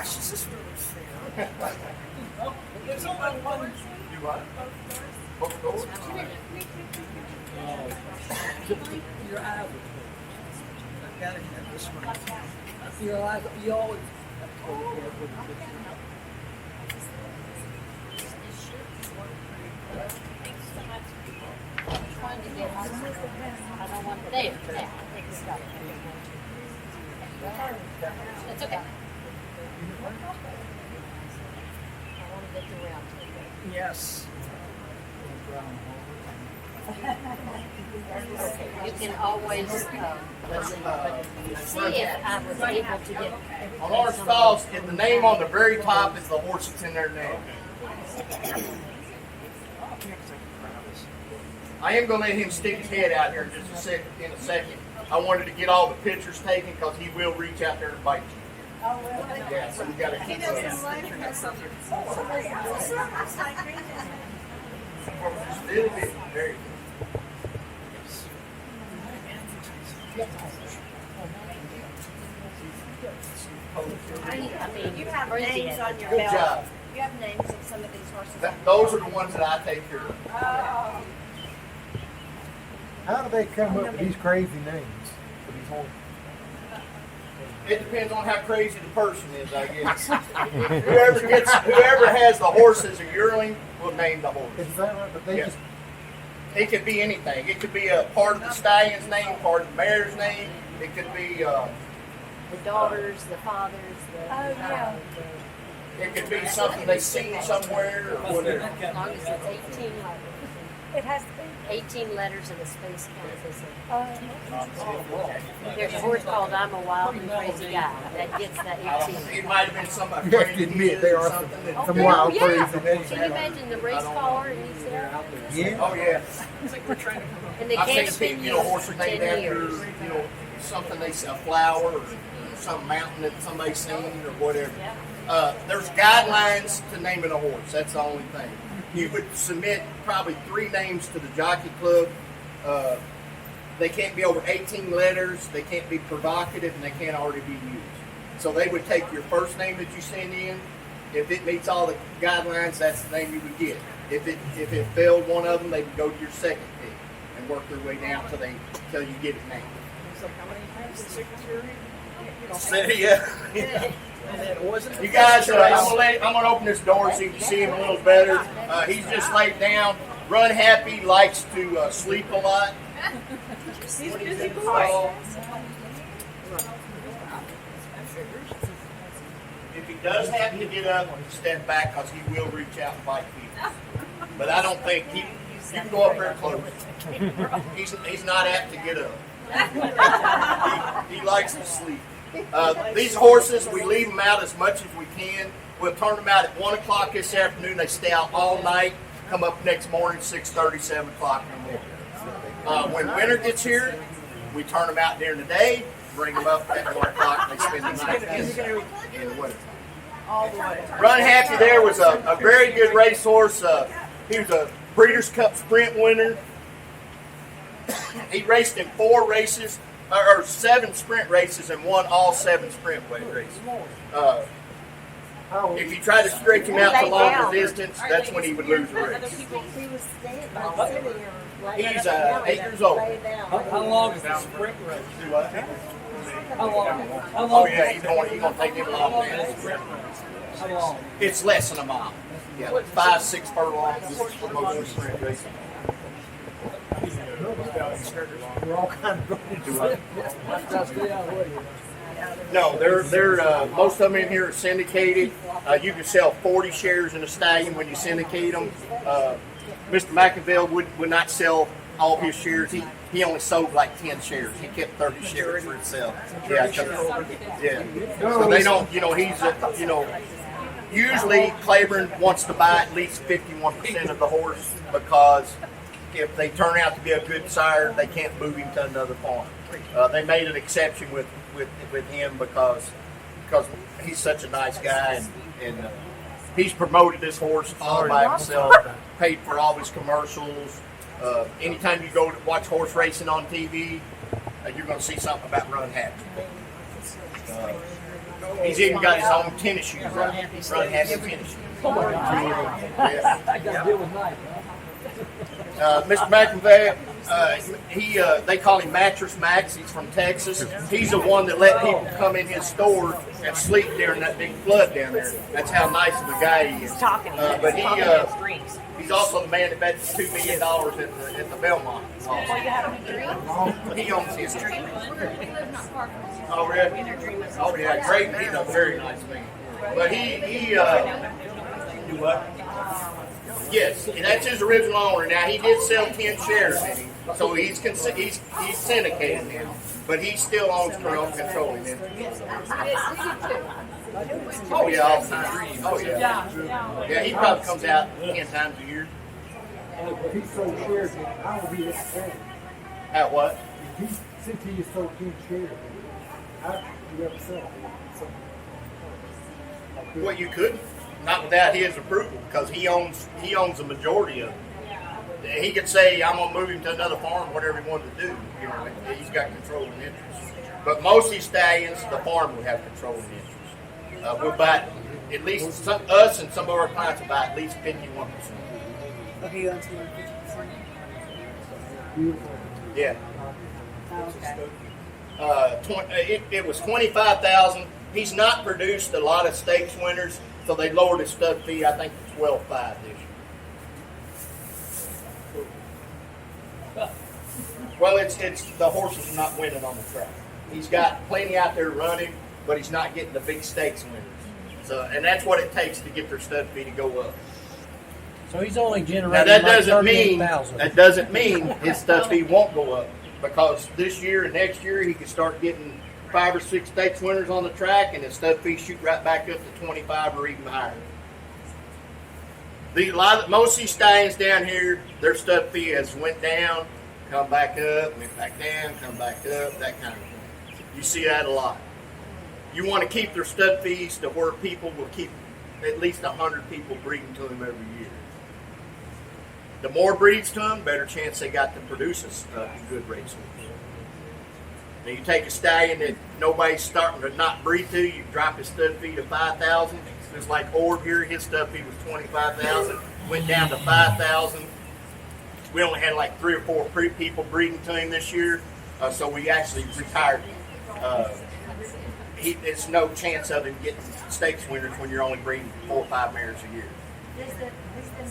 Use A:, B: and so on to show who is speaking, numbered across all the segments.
A: This is really fair. There's only one.
B: You what? Both doors?
A: Your eyes are closed. I've got to have this one. Your eyes, you always have to go careful with the picture.
C: Trying to get I don't want there. Yeah, it's okay. I want to get the round.
A: Yes.
C: You can always see if I was able to get.
B: On our stalls, the name on the very top is the horse that's in their name. I am going to let him stick his head out here in just a second. I wanted to get all the pictures taken because he will reach out there and bite you.
D: Oh, really?
B: Yeah, so we got to keep it.
D: Just
B: Just a little bit. Very good.
C: I mean,
D: You have
C: crazy.
D: names on your
B: Good
D: belt.
B: job.
D: You have names of some of these horses.
B: Those are the ones that I take care of.
D: Oh.
E: How do they come up with these crazy names for these horses?
B: It depends on how crazy the person is, I guess. whoever has the horse as a yearling will name the horse.
E: Is that right? But they just
B: It could be anything. It could be a part of the stallion's name, part of the mare's name. It could be
C: The daughters, the fathers,
D: yeah.
B: it could be something they've seen somewhere or whatever.
C: as long as it's 18 letters.
D: It has to be.
C: 18 letters in the space counts
D: Oh.
C: as there's a horse called I'm a Wild and Crazy Guy that gets that 18.
B: It might have been somebody
E: You have to
B: crazy
E: admit, there are
B: something that-
E: some wild,
C: yeah.
E: crazy names.
C: Can you imagine the race caller and he's there?
E: Yeah.
B: Oh yeah.
C: And they
B: I've
C: can't
B: seen
C: spin
B: people,
C: you
B: horses
C: for
B: named
C: 10
B: after,
C: years.
B: something a flower or some mountain that somebody's seen or whatever. There's guidelines to naming a horse. That's the only thing. You would submit probably 3 names to the jockey club. They can't be over 18 letters. They can't be provocative, and they can't already be used. So they would take your first name that you send in. If it meets all the guidelines, that's the name you would get. If it failed one of them, they would go to your second pick and work their way down till you get it named.
A: So how many times the signature?
B: Yeah.
A: And it wasn't.
B: You guys, I'm gonna open this door so you can see him a little better. He's just laid down. Run Happy likes to sleep a lot.
D: He's busy boy.
B: If he does happen to get up, stand back because he will reach out and bite people. But I don't think you can go up there close. He's not apt to get up. He likes to sleep. These horses, we leave them out as much as we can. We'll turn them out at 1 o'clock this afternoon. They stay out all night. Come up next morning, 6:30, 7 o'clock in the morning. When winter gets here, we turn them out during the day, bring them up at 1 o'clock, and they spend the night in the winter. Run Happy there was a very good racehorse. He was a Breeders' Cup Sprint winner. He raced in 4 races, or 7 sprint races, and won all 7 sprint races. If you try to stretch him out to longer distance, that's when he would lose the race.
D: He was standing by the city or
B: He's 8 years old.
A: How long is the sprint race?
B: Do what?
A: How long? How long?
B: Oh yeah, he's going to take him long, man.
A: How long?
B: It's less than a mile. Yeah, like 5-6 furlongs for most of the sprint racing.
E: We're all kind of going
B: Do what? No, they're most of them in here are syndicated. You can sell 40 shares in a stallion when you syndicate them. Mr. McInville would not sell all his shares. He only sold like 10 shares. He kept 30 shares for himself. Yeah. So they don't, usually Claiborne wants to buy at least 51% of the horse because if they turn out to be a good sire, they can't move him to another farm. They made an exception with him because he's such a nice guy and he's promoted this horse all by himself, paid for all his commercials. Anytime you go to watch horse racing on TV, you're going to see something about Run Happy. He's even got his own tennis shoes out. Run happy tennis shoes. Yeah.
A: I got to deal with knife,
B: Mr. McIntyre, they call him Mattress Max. He's from Texas. He's the one that let people come in his store and sleep during that big flood down there. That's how nice of a guy he is. But he's also the man that bet $2 million at the Belmont. He owns his dream. Oh, really? Oh, yeah, great. He's a very nice man. But he do what? Yes, that's his original owner. Now he did sell 10 shares in him, so he's syndicated now, but he still owns controlling it. Oh yeah, all the time. Oh yeah. Yeah, he probably comes out 10 times a year.
E: If he sold shares, then I would be upset.
B: At what?
E: Since he sold 10 shares, I'd be upset.
B: Well, you couldn't. Not without his approval, because he owns the majority of it. He could say, "I'm gonna move him to another farm," whatever he wanted to do. You know, he's got controlling interest. But most of these stallions, the farm will have controlling interest. We'll buy at least us and some of our clients will buy at least 51%.
D: Okay, you want to 50%?
B: Yeah.
D: Oh, okay.
B: It was 25,000. He's not produced a lot of stakes winners, so they lowered his stud fee, I think, to 12.5 this year. Well, it's the horses are not winning on the track. He's got plenty out there running, but he's not getting the big stakes winners. So, and that's what it takes to get their stud fee to go up.
A: So he's only
B: Now
A: generating
B: that
A: like
B: doesn't mean his stud fee won't go up, because this year and next year he can start getting 5 or 6 stakes winners on the track, and his stud fee shoot right back up to 25 or even higher. Most of these stallions down here, their stud fee has went down, come back up, went back down, come back up, that kind of thing. You see that a lot. You want to keep their stud fees to where people will keep at least 100 people breeding to them every year. The more breeds to them, better chance they got to produce a good racehorse. Now you take a stallion that nobody's starting to not breed to, you drop his stud fee to 5,000. Just like Orb here, his stud fee was 25,000, went down to 5,000. We only had like 3 or 4 people breeding to him this year, so we actually retired him. There's no chance of him getting stakes winners when you're only breeding 4 or 5 mares a year.
F: Does the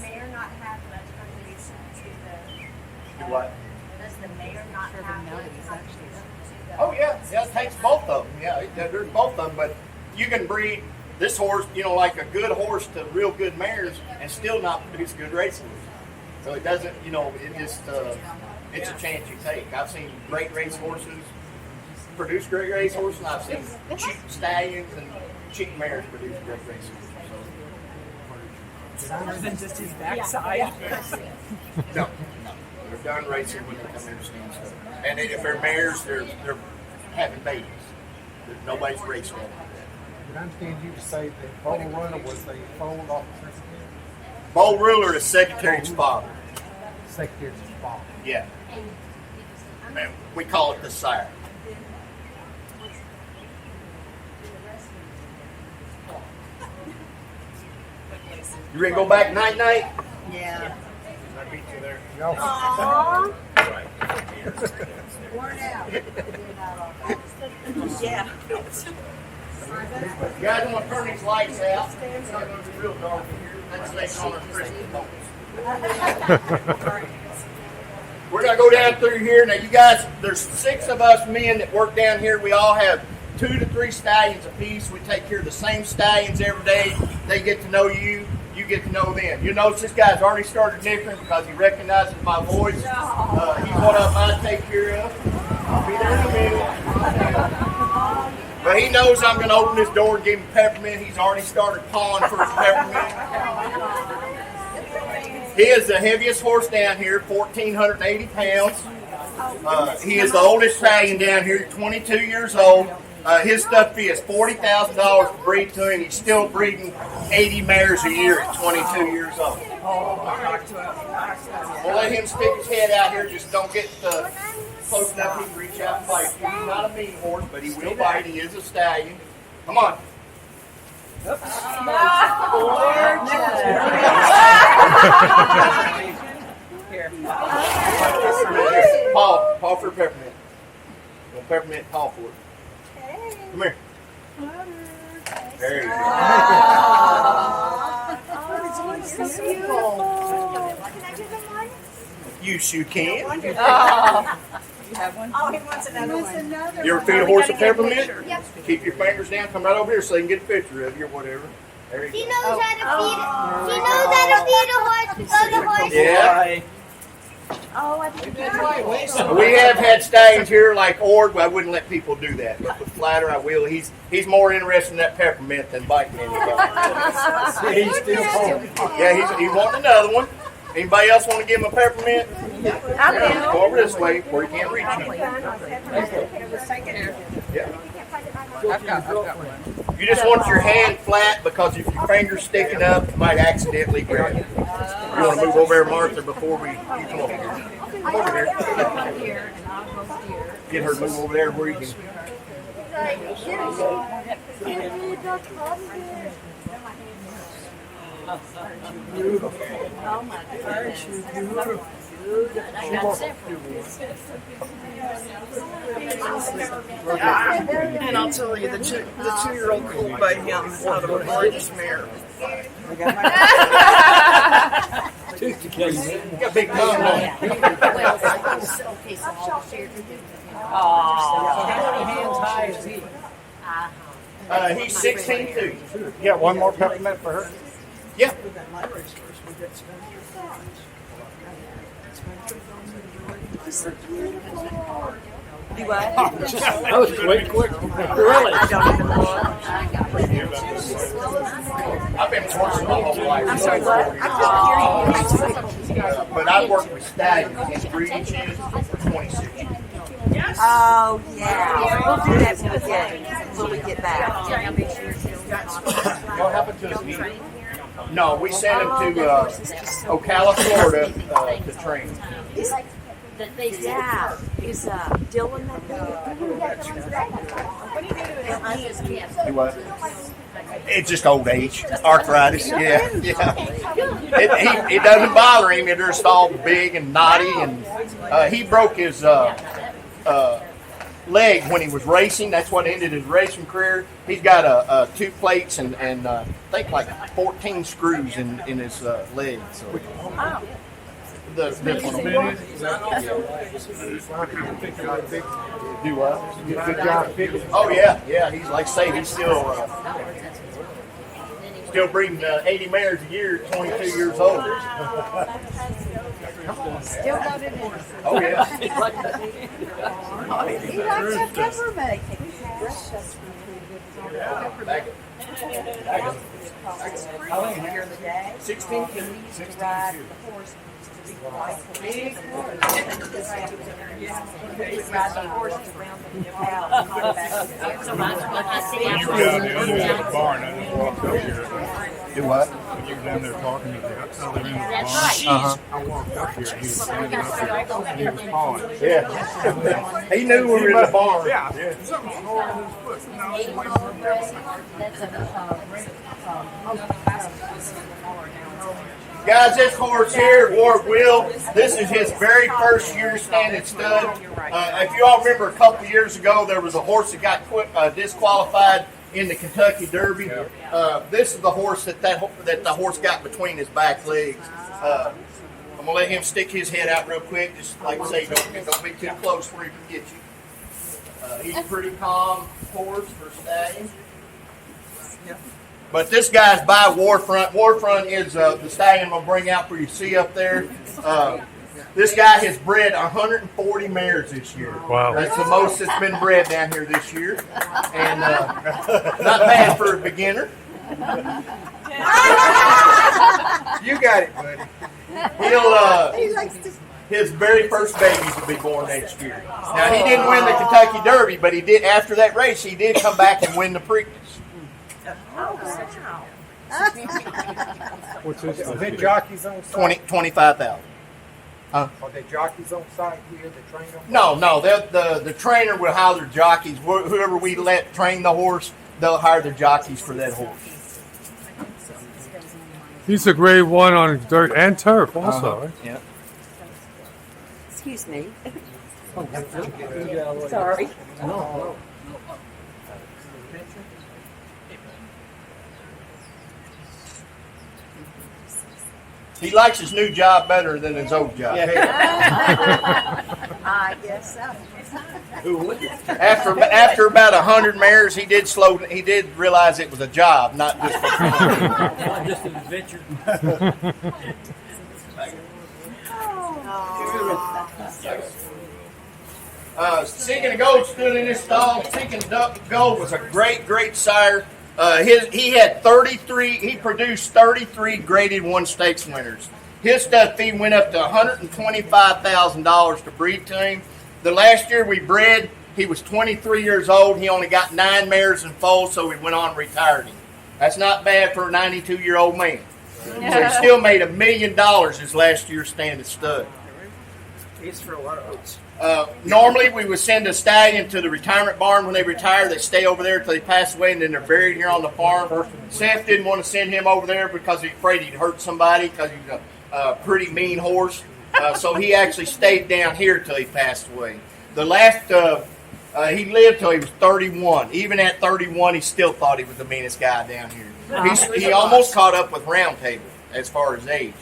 F: mayor not have much contribution to the?
B: Do what?
F: Does the mayor not have much contribution to the?
B: Oh yeah, it takes both of them. Yeah, there's both of them, but you can breed this horse, like a good horse to real good mares, and still not produce good racehorses. So it doesn't, it just it's a chance you take. I've seen great racehorses produce great racehorses, and I've seen cheap stallions and cheap mares produce great racehorses.
D: Other than just his backside.
B: No, they're done racing when they come in to stand stuff. And if they're mares, they're having babies. Nobody's raced that.
E: Did I understand you to say that Bowl Runner was a foal off the secretary?
B: Bowl Ruler is Secretary's father.
E: Secretary's father.
B: Yeah. And we call it the sire. You ready to go back night-night?
D: Yeah.
B: I beat you there.
D: Aww.
F: Worn out.
D: Yeah.
B: You guys want to turn these lights out? It's not going to be real dark in here. That's they call it Christmas bonus. We're going to go down through here. Now, you guys, there's 6 of us men that work down here. We all have 2 to 3 stallions apiece. We take care of the same stallions every day. They get to know you. You get to know them. You notice this guy's already started nickering because he recognizes my voice. He's one of them I take care of. I'll be there in a minute. But he knows I'm going to open this door and give him peppermint. He's already started pawing for his peppermint. He is the heaviest horse down here, 1,480 pounds. He is the oldest stallion down here, 22 years old. His stud fee is $40,000 to breed to him. He's still breeding 80 mares a year at 22 years old. We'll let him stick his head out here. Just don't get close enough. He can reach out and bite. He's not a mean horse, but he will bite. He is a stallion. Come on. Paw for peppermint. Well, peppermint, paw for it. Come here. There you go. You can.
F: Oh, he wants another one.
B: You ever feed a horse a peppermint?
F: Yep.
B: Keep your fingers down. Come right over here so they can get a picture of you or whatever. There you
G: He
B: go.
G: knows how to feed. He knows how to feed a horse because the horse.
B: Yeah.
F: Oh, I think
B: We have had stallions here like Ord. I wouldn't let people do that, but with Flatter, I will. He's more interested in that peppermint than biting anybody.
E: He's still home.
B: Yeah, he's wanting another one. Anybody else want to give him a peppermint? Go over this way where he can't reach you. Yeah. You just want your hand flat because if your finger's sticking up, you might accidentally grab it. You want to move over there, Martha, before you come over here. Come over here. Get her to move over there where you can.
C: Oh my goodness. I got several.
D: And I'll tell you, the two-year-old colt by him out of a gorgeous mare.
B: You got a big tongue on you.
C: Well, okay, so I'll share it with you.
A: How many hands high is he?
B: He's 16 too.
E: You got one more peppermint for her?
B: Yeah.
A: That was quick. Really?
B: I've been horses my whole life.
D: I'm sorry, what?
B: But I worked with stallions in breeding sheds for 26 years.
D: Oh, yeah. We'll do that when we get back.
B: What happened to his knee? No, we sent him to Ocala, Florida to train.
C: Yeah. Is Dylan that
B: He was. It's just old age, arthritis. Yeah. It doesn't bother him. They're just all big and knotty, and he broke his leg when he was racing. That's what ended his racing career. He's got 2 plates and I think like 14 screws in his leg. So. This one. Do what?
E: Good job picking.
B: Oh yeah. He's like I say, he's still breeding 80 mares a year, 22 years old.
F: Still got it in.
B: Oh yeah.
F: He likes that peppermint.
B: Back it.
D: During the day,
B: 16.
D: ride the horse. Ride the horses around the house.
C: So mine's what I see.
H: You were down there in the barn. I just walked up here.
B: Do what?
H: When you were down there talking to the other end of the
C: That's
H: barn,
C: right.
H: I walked up here. He was standing up here. He was pawing.
B: Yeah. He knew we were in the barn.
H: Yeah. Something's wrong with his foot. No, it's away from him.
B: Guys, this horse here, Ward Will, this is his very first year standing stud. If you all remember a couple of years ago, there was a horse that got disqualified in the Kentucky Derby. This is the horse that the horse got between his back legs. I'm gonna let him stick his head out real quick, just like I say, don't be too close where he can get you. He's a pretty calm horse for stallion. But this guy's by Warfront. Warfront is the stallion I'm going to bring out for you to see up there. This guy has bred 140 mares this year.
H: Wow.
B: That's the most that's been bred down here this year. And not bad for a beginner.
E: You got it, buddy.
B: His very first babies will be born next year. Now, he didn't win the Kentucky Derby, but he did, after that race, he did come back and win the Preakness.
E: What's this? Are there jockeys on site?
B: 25,000.
E: Are there jockeys on site here to train them?
B: No. The trainer will hire their jockeys. Whoever we let train the horse, they'll hire the jockeys for that horse.
H: He's a grade 1 on dirt and turf also, right?
A: Yeah.
D: Excuse me.
A: Sorry.
B: He likes his new job better than his old job.
D: I guess so.
B: After about 100 mares, he did realize it was a job, not just for fun.
A: Not just an adventure.
B: Seeking Gold stood in this stall. Seeking Gold was a great sire. He had 33. He produced 33 graded 1 stakes winners. His stud fee went up to $125,000 to breed to him. The last year we bred, he was 23 years old. He only got 9 mares and foals, so we went on and retired him. That's not bad for a 92-year-old man. So he still made $1 million his last year standing stud.
A: It's for a lot of oats.
B: Normally, we would send a stallion to the retirement barn when they retire. They stay over there until they pass away, and then they're buried here on the farm. Seth didn't want to send him over there because he's afraid he'd hurt somebody because he's a pretty mean horse. So he actually stayed down here till he passed away. The last, he lived till he was 31. Even at 31, he still thought he was the meanest guy down here. He almost caught up with Round Table as far as age.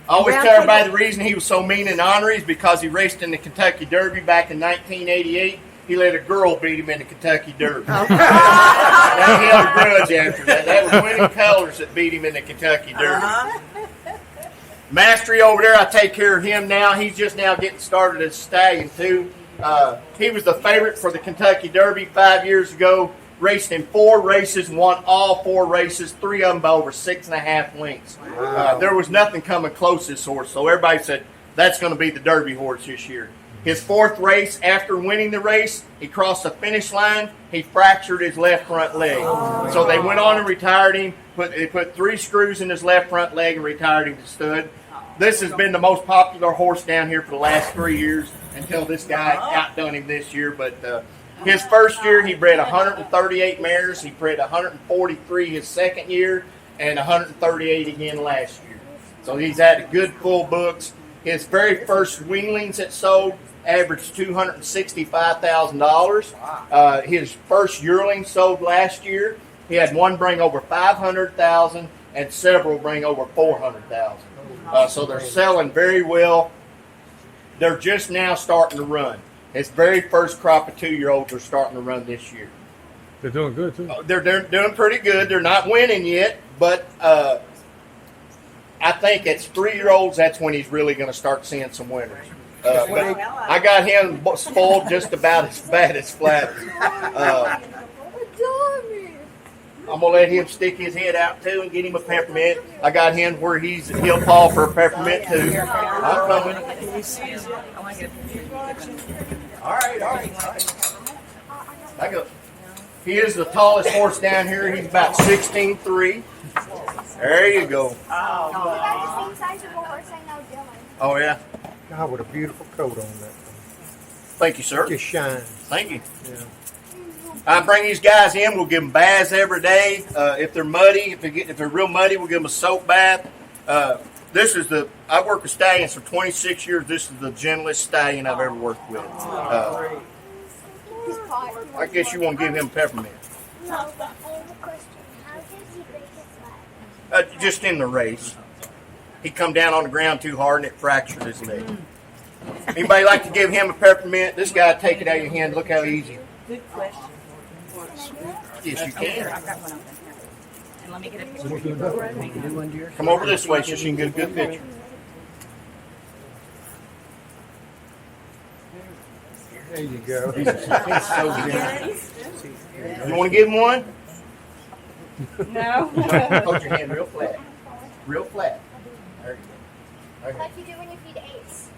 B: I always tell everybody the reason he was so mean and ornery is because he raced in the Kentucky Derby back in 1988. He let a girl beat him in the Kentucky Derby. Now he held a grudge after that. That was Winning Colors that beat him in the Kentucky Derby. Mastery over there, I take care of him now. He's just now getting started as a stallion too. He was the favorite for the Kentucky Derby 5 years ago. Raced in 4 races, won all 4 races, 3 of them by over 6.5 lengths. There was nothing coming close this horse, so everybody said that's going to be the Derby horse this year. His 4th race, after winning the race, he crossed the finish line. He fractured his left front leg. So they went on and retired him. They put 3 screws in his left front leg and retired him to stud. This has been the most popular horse down here for the last 3 years until this guy outdone him this year. But his first year, he bred 138 mares. He bred 143 his second year and 138 again last year. So he's had a good full books. His very first weanlings that sold averaged $265,000. His first yearling sold last year. He had one bring over $500,000 and several bring over $400,000. So they're selling very well. They're just now starting to run. His very first crop of 2-year-olds are starting to run this year.
H: They're doing good too.
B: They're doing pretty good. They're not winning yet, but I think at 3-year-olds, that's when he's really going to start seeing some winners. But I got him spoiled just about as bad as Flappy. I'm going to let him stick his head out too and get him a peppermint. I got him where he'll paw for a peppermint too. I'm coming. All right. I go. He is the tallest horse down here. He's about 16'3". There you go.
G: You got the same size of a horse I know, Dylan.
B: Oh, yeah.
E: God, what a beautiful coat on that.
B: Thank you, sir.
E: Just shines.
B: Thank you.
E: Yeah.
B: I bring these guys in. We'll give them baths every day. If they're muddy, if they're real muddy, we'll give them a soap bath. I worked with stallions for 26 years. This is the gentlest stallion I've ever worked with. I guess you want to give him peppermint.
G: No, but I have a question. How did he break his leg?
B: Just in the race. He come down on the ground too hard and it fractured his leg. Anybody like to give him a peppermint? This guy, take it out of your hand. Look how easy.
D: Good question.
B: Yes, you can.
D: I've got one open here. And let me get a picture.
B: Come over this way so she can get a good picture.
E: There you go.
B: He's so gentle. You want to give him one?
D: No.
B: Hold your hand real flat. Real flat. There you go.
G: Like you do when you feed Ace.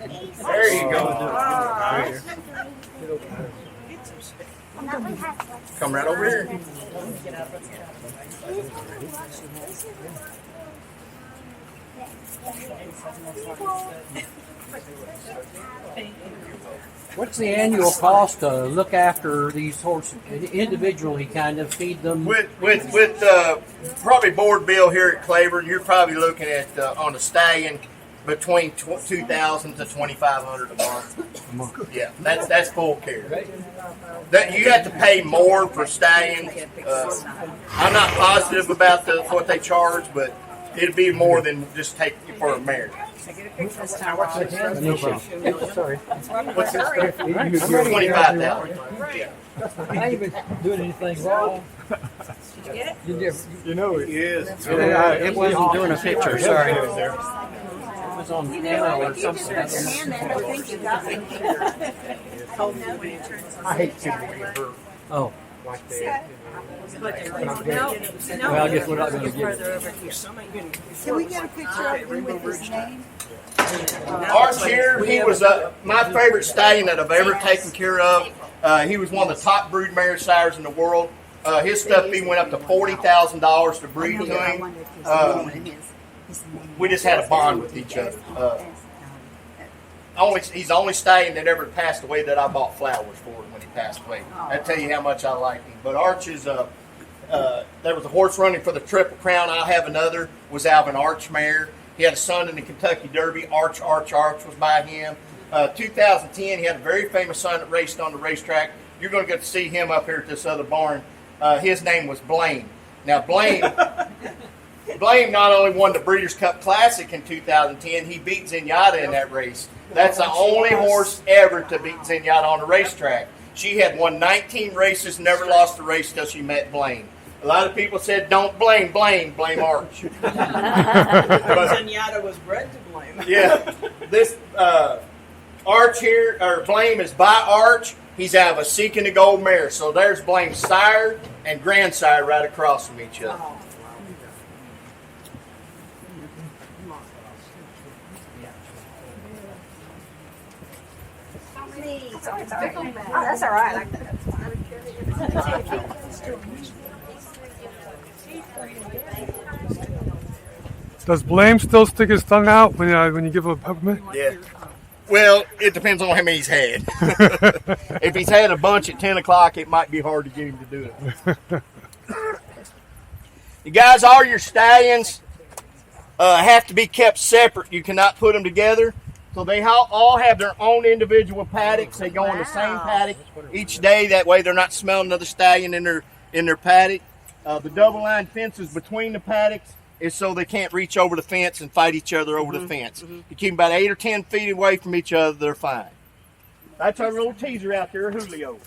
G: Ace.
B: There you go.
G: And that one has one.
B: Come right over here.
A: What's the annual cost to look after these horses individually, kind of feed them?
B: With probably board bill here at Claiborne, you're probably looking at on a stallion between $2,000 to $2,500 a month. Yeah, that's full care. That you have to pay more for stallions. I'm not positive about what they charge, but it'd be more than just take for a mare.
A: Sorry.
B: What's this? $25,000.
A: I ain't been doing anything wrong.
H: You know it is.
A: It wasn't doing a picture, sorry. It was on camera or something.
E: I hate people getting hurt
A: Oh.
E: like that.
A: Well, I guess we're not going to get it.
D: Can we get a picture of him with his name?
B: Arch here, he was my favorite stallion that I've ever taken care of. He was one of the top brood mare sires in the world. His stuff fee went up to $40,000 to breed to him. We just had a bond with each other. He's the only stallion that ever passed away that I bought flowers for when he passed away. I tell you how much I like him. But Arch is there was a horse running for the Triple Crown. I have another. Was out of an Arch mare. He had a son in the Kentucky Derby. Arch was by him. 2010, he had a very famous son that raced on the racetrack. You're going to get to see him up here at this other barn. His name was Blaine. Now, Blaine not only won the Breeders' Cup Classic in 2010, he beat Zenyatta in that race. That's the only horse ever to beat Zenyatta on the racetrack. She had won 19 races, never lost a race till she met Blaine. A lot of people said, don't blame Arch.
I: Zenyatta was bred to blame.
B: Yeah. This Arch here, or Blame, is by Arch. He's out of a Seeking the Gold mare. So there's Blame's sire and grandsire right across from each other.
D: Oh, that's all right.
H: Does Blame still stick his tongue out when you give him a peppermint?
B: Yeah. Well, it depends on how many he's had. If he's had a bunch at 10 o'clock, it might be hard to get him to do it. You guys, all your stallions have to be kept separate. You cannot put them together. So they all have their own individual paddocks. They go in the same paddock each day. That way they're not smelling another stallion in their paddock. The double line fences between the paddocks is so they can't reach over the fence and fight each other over the fence. You keep them about 8 or 10 feet away from each other, they're fine. That's our little teaser out there, Julio.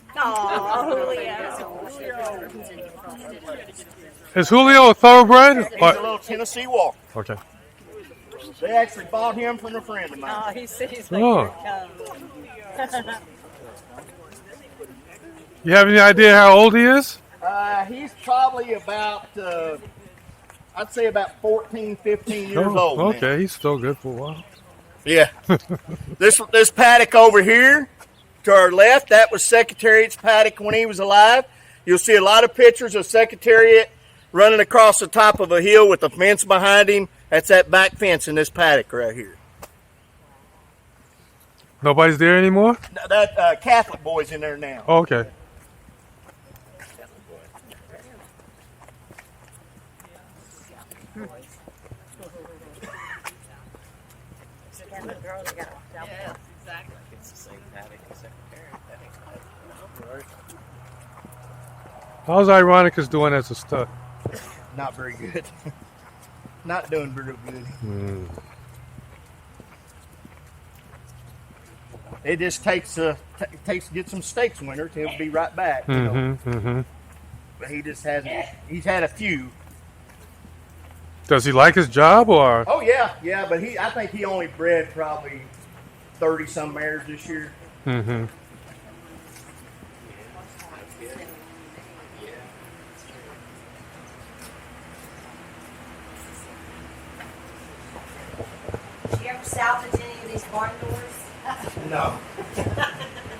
H: Is Julio a thoroughbred?
B: He's a little Tennessee Walker.
H: Okay.
B: They actually bought him from a friend of mine.
C: Oh, he sees
H: Oh. You have any idea how old he is?
B: He's probably about, I'd say about 14, 15 years old. Man.
H: Okay, he's still good for a while.
B: Yeah. This paddock over here to our left, that was Secretariat's paddock when he was alive. You'll see a lot of pictures of Secretariat running across the top of a hill with a fence behind him. That's that back fence in this paddock right here.
H: Nobody's there anymore?
B: That Catholic boy's in there now.
H: Oh, okay. How's Ironicus doing as a stud?
B: Not very good. Not doing very good. It just takes to get some stakes winners. He'll be right back. You know? But he just hasn't. He's had a few.
H: Does he like his job or?
B: Oh yeah. But I think he only bred probably 30 some mares this year.
F: Did you ever salvage any of these barn doors?
B: No.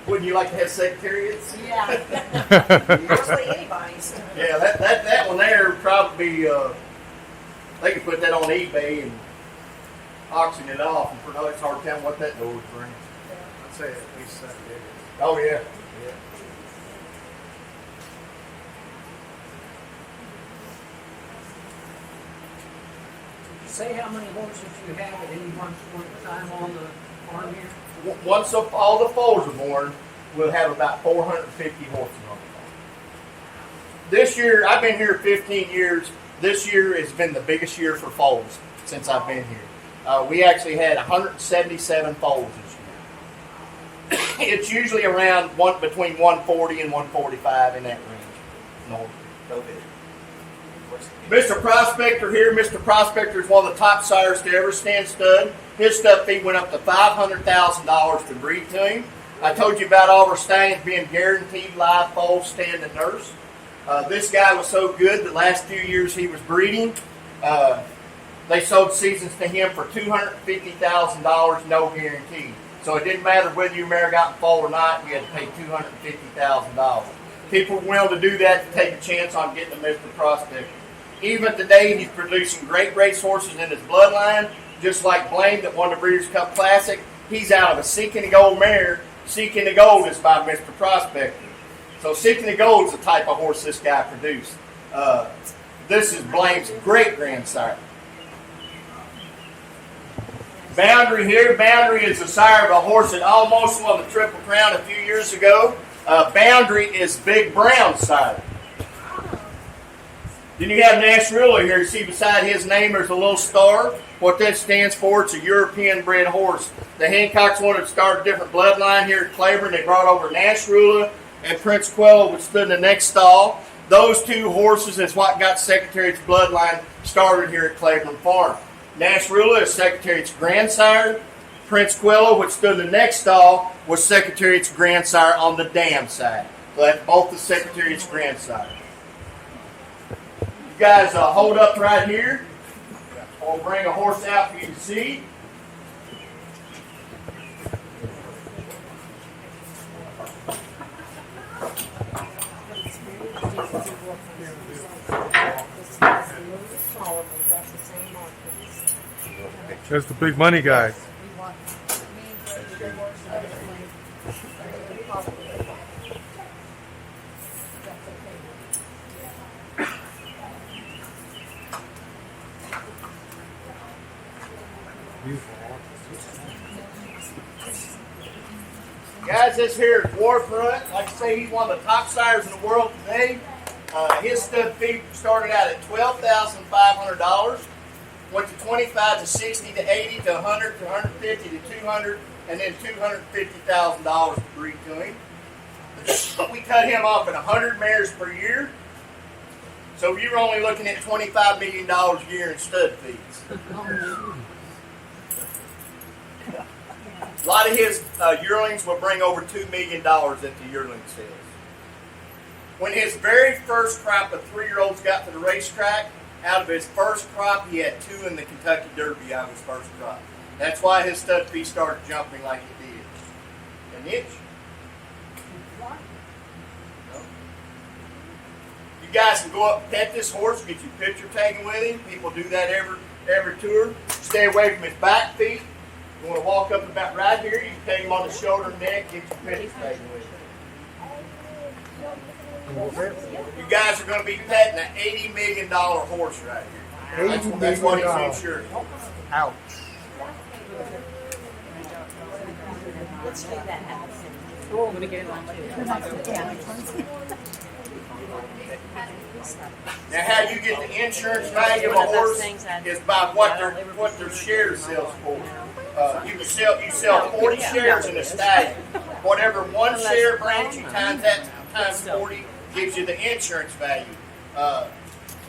B: Wouldn't you like to have secretariats?
F: Yeah. Mostly anybody's.
B: Yeah, that one there probably they could put that on eBay and auction it off, and for those, it's hard to tell what that door would bring.
E: I'd say at least 7 digits.
B: Oh yeah.
A: Say how many horses you have at any one point in time on the farm here?
B: Once all the foals are born, we'll have about 450 horses on the farm. This year, I've been here 15 years. This year has been the biggest year for foals since I've been here. We actually had 177 foals this year. It's usually around between 140 and 145 in that range. No, go ahead. Mr. Prospector here. Mr. Prospector is one of the top sires to ever stand stud. His stud fee went up to $500,000 to breed to him. I told you about all our stallions being guaranteed live foal, stand, and nurse. This guy was so good the last few years he was breeding. They sold seasons to him for $250,000, no guarantee. So it didn't matter whether you married out in foal or not, you had to pay $250,000. People were willing to do that to take a chance on getting a Mr. Prospector. Even today, he's producing great race horses in his bloodline, just like Blame that won the Breeders' Cup Classic. He's out of a Seeking the Gold mare. Seeking the Gold is by Mr. Prospector. So Seeking the Gold is the type of horse this guy produced. This is Blame's great-grandsire. Boundary here. Boundary is the sire of a horse that almost won the Triple Crown a few years ago. Boundary is Big Brown's sire. Then you have Nash Ruler here. You see beside his name there's a little star. What that stands for, it's a European bred horse. The Hancocks wanted to start a different bloodline here at Claiborne. They brought over Nash Ruler and Prince Quello, which stood in the next stall. Those two horses is what got Secretariat's bloodline started here at Claiborne Farm. Nash Ruler is Secretariat's grandsire. Prince Quello, which stood in the next stall, was Secretariat's grandsire on the dam side. So that's both the Secretariat's grandsire. You guys hold up right here. I'll bring a horse out for you to see.
H: There's the big money guy.
B: Guys, this here is Warfront. Like I say, he's one of the top sires in the world today. His stud fee started out at $12,500. Went to 25 to 60 to 80 to 100 to 150 to 200, and then $250,000 to breed to him. We cut him off at 100 mares per year. So you're only looking at $25 million a year in stud fees. A lot of his yearlings will bring over $2 million at the yearling sales. When his very first crop of 3-year-olds got to the racetrack, out of his first crop, he had 2 in the Kentucky Derby out of his first crop. That's why his stud fee started jumping like it did. An itch? No. You guys can go up and pet this horse, get your picture taken with him. People do that every tour. Stay away from his back feet. You want to walk up about right here, you can take him on the shoulder and neck, get your picture taken with him. You guys are going to be petting an $80 million horse right here. That's what he's insured.
E: Ouch.
C: Let's leave that house.
A: We're going to get on too.
B: Now, how you get the insurance value of a horse is by what their share sells for. You sell 40 shares in a stallion. Whatever one share brings you times that times 40 gives you the insurance value.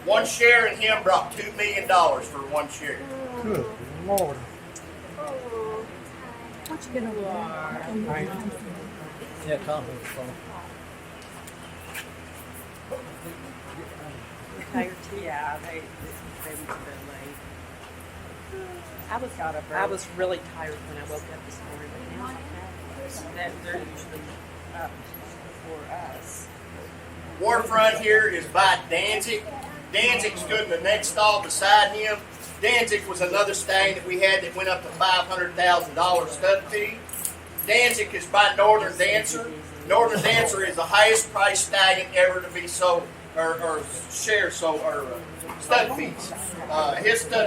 B: One share in him brought $2 million for one share.
E: Good Lord.
A: What you gonna do? Yeah, Tom was phone.
I: Yeah, they were late. I was really tired when I woke up this morning. But now they're usually up before us.
B: Warfront here is by Danzig. Danzig stood in the next stall beside him. Danzig was another stallion that we had that went up to $500,000 stud fee. Danzig is by Northern Dancer. Northern Dancer is the highest priced stallion ever to be sold, or share sold, or stud fees. His stud